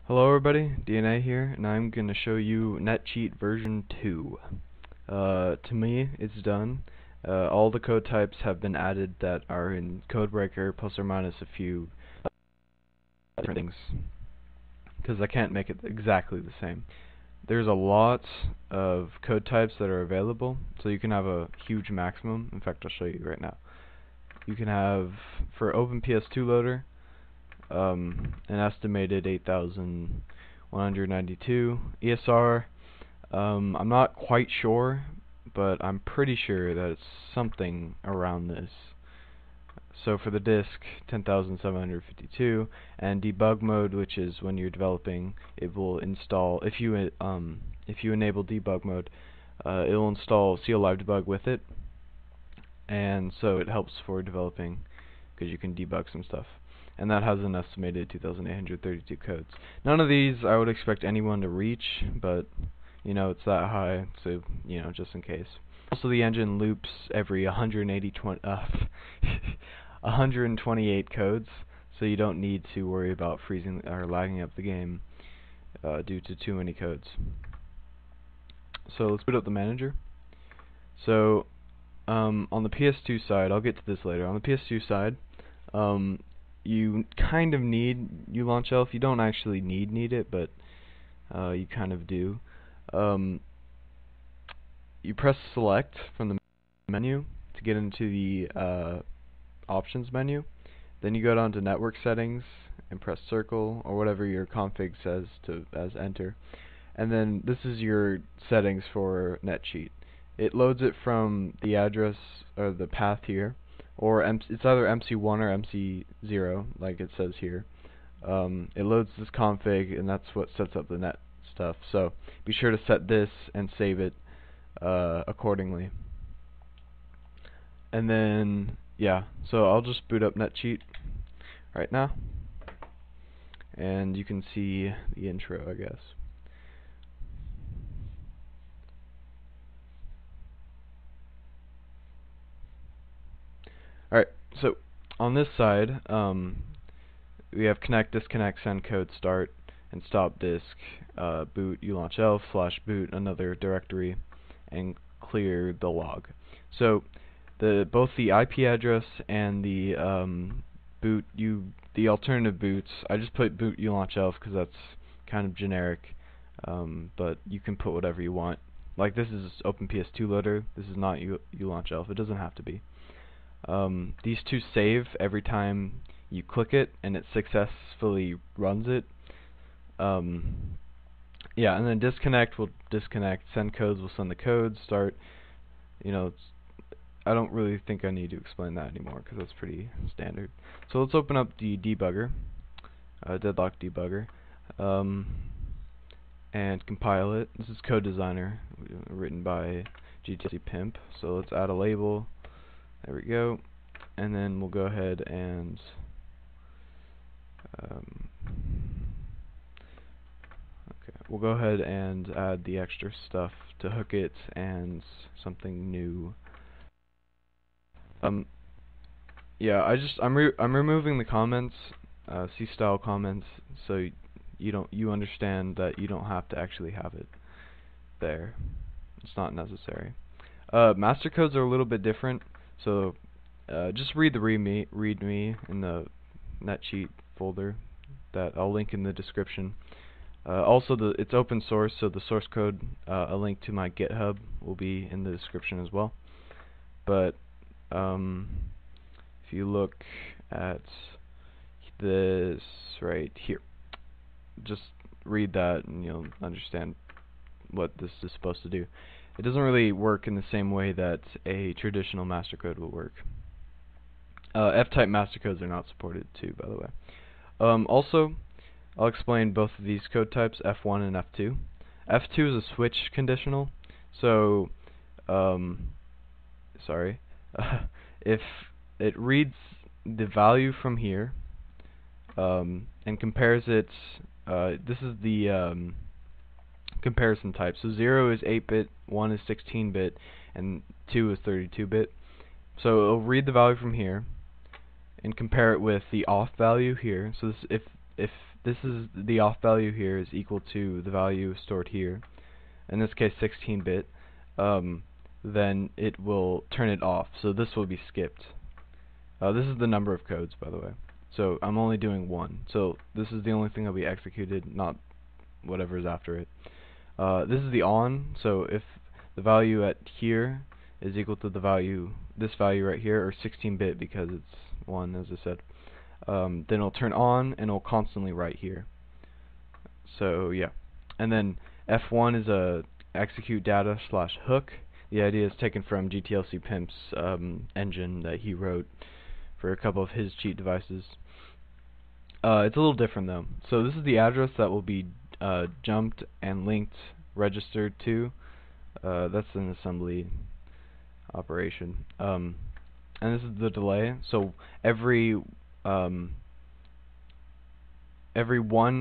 Hello everybody, DNA here, and I'm going to show you NetCheat version 2. To me, it's done. All the code types have been added that are in Codebreaker, plus or minus a few different things, because I can't make it exactly the same. There's a lot of code types that are available, so you can have a huge maximum. In fact, I'll show you right now. You can have, for OpenPS2 loader, an estimated 8,192 ESR. I'm not quite sure, but I'm pretty sure that it's something around this. So for the disk, 10,752, and debug mode, which is when you're developing, it will install. If you enable debug mode, it will install CLive debug with it, and so it helps for developing because you can debug some stuff. And that has an estimated 2,832 codes. None of these I would expect anyone to reach, but you know, it's that high, so you know, just in case. Also, the engine loops every 128 codes, so you don't need to worry about freezing or lagging up the game due to too many codes. So let's boot up the manager. So on the PS2 side, I'll get to this later. On the PS2 side, you kind of need Dnawrkshp. You don't actually need it, but you kind of do. You press select from the menu to get into the options menu. Then you go down to network settings and press circle or whatever your config says as enter. And then this is your settings for NetCheat. It loads it from the address or the path here, or it's either MC1 or MC0, like it says here. It loads this config, and that's what sets up the net stuff. So be sure to set this and save it accordingly. And then, yeah, so I'll just boot up NetCheat right now, and you can see the intro, I guess. Alright, so on this side, we have connect, disconnect, send code, start, and stop disk, boot Dnawrkshp / boot another directory, and clear the log. So both the IP address and the the alternative boots, I just put boot Dnawrkshp because that's kind of generic, but you can put whatever you want. Like this is OpenPS2 loader. This is not Dnawrkshp. It doesn't have to be. These two save every time you click it, and it successfully runs it. Yeah, and then disconnect will disconnect, send codes will send the codes, start, you know, I don't really think I need to explain that anymore because that's pretty standard. So let's open up the debugger, deadlock debugger, and compile it. This is Code Designer, written by GTC Pimp. So let's add a label. There we go. And then we'll go ahead and add the extra stuff to hook it and something new. Yeah, I'm removing the comments, C-style comments, so you understand that you don't have to actually have it there. It's not necessary. Master codes are a little bit different, so just read the README in the NetCheat folder that I'll link in the description. Also, it's open source, so the source code, a link to my GitHub will be in the description as well. But if you look at this right here, just read that and you'll understand what this is supposed to do. It doesn't really work in the same way that a traditional master code will work. F-type master codes are not supported too, by the way. Also, I'll explain both of these code types, F1 and F2. F2 is a switch conditional, so if it reads the value from here and compares it, this is the comparison type. So 0 is 8-bit, 1 is 16-bit, and 2 is 32-bit. So it'll read the value from here and compare it with the off value here. So this, if this is the off value here is equal to the value stored here, in this case 16-bit, then it will turn it off. So this will be skipped. This is the number of codes, by the way. So I'm only doing one. So this is the only thing that will be executed, not whatever is after it. This is the on. So if the value at here is equal to the value, this value right here, or 16-bit because it's 1, as I said, then it'll turn on and it'll constantly write here. So yeah. And then F1 is a execute data / hook. The idea is taken from GTLC Pimp's engine that he wrote for a couple of his cheat devices. It's a little different though. So this is the address that will be jumped and linked, registered to. That's an assembly operation. And this is the delay. So every 1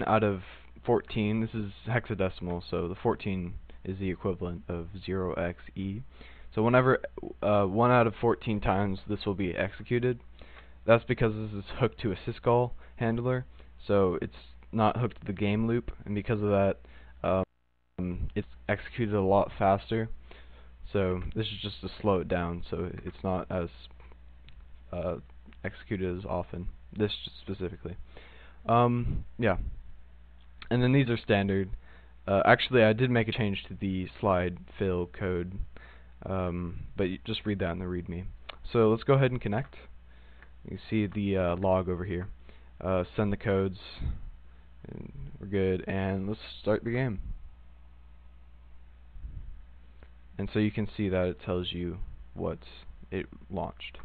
out of 14, this is hexadecimal, so the 14 is the equivalent of 0xe. So whenever 1 out of 14 times this will be executed, that's because this is hooked to a syscall handler, so it's not hooked to the game loop, and because of that, it's executed a lot faster. So this is just to slow it down, so it's not as executed as often. This specifically. Yeah. And then these are standard. Actually, I did make a change to the slide fill code, but you just read that in the README. So let's go ahead and connect. You see the log over here. Send the codes, and we're good. And let's start the game. And so you can see that it tells you what it launched.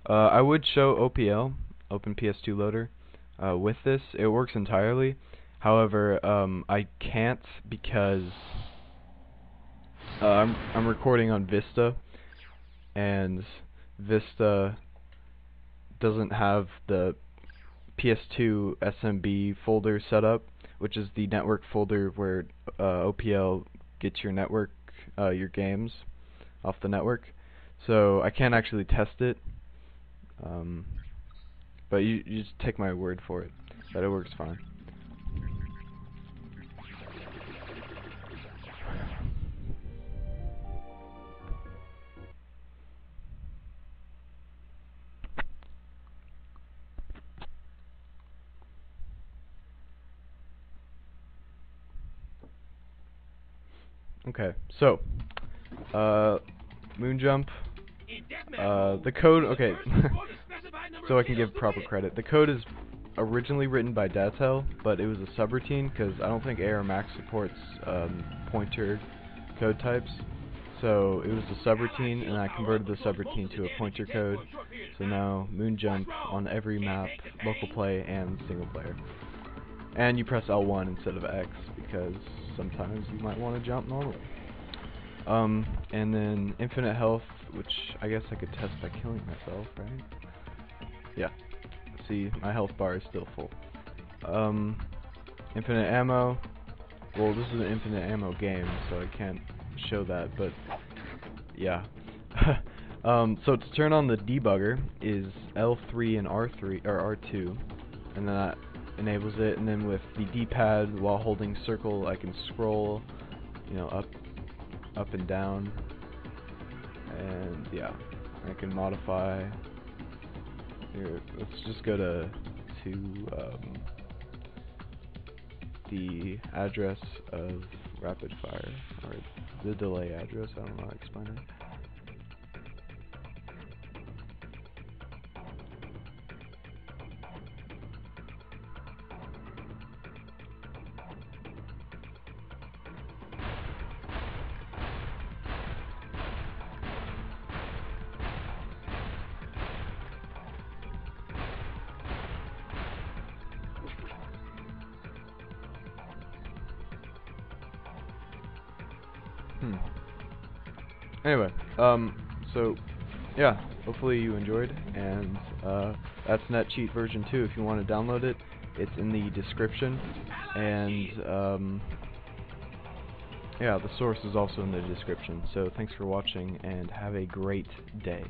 I would show OPL, Open PS2 Loader, with this. It works entirely. However, I can't because I'm recording on Vista, and Vista doesn't have the PS2 SMB folder set up, which is the network folder where OPL gets your network, your games off the network. So I can't actually test it. But you just take my word for it that it works fine. Okay, so moon jump. The code, okay, so I can give proper credit. The code is originally written by Datel, but it was a subroutine because I don't think AR Max supports pointer code types. So it was a subroutine, and I converted the subroutine to a pointer code. So now moon jump on every map, local play, and single player. And you press L1 instead of X because sometimes you might want to jump normally. And then infinite health, which I guess I could test by killing myself, right? Yeah. See, my health bar is still full. Infinite ammo. Well, this is an infinite ammo game, so I can't show that, but yeah. So to turn on the debugger is L3 and R3 or R2, and then that enables it. And then with the D-pad, while holding circle, I can scroll, you know, up and down, and yeah, I can modify. Here, let's just go to the address of rapid fire, or the delay address. I don't know how to explain it. Anyway, so yeah, hopefully you enjoyed, and that's NetCheat version 2. If you want to download it, it's in the description, and Yeah, the source is also in the description. So thanks for watching, and have a great day.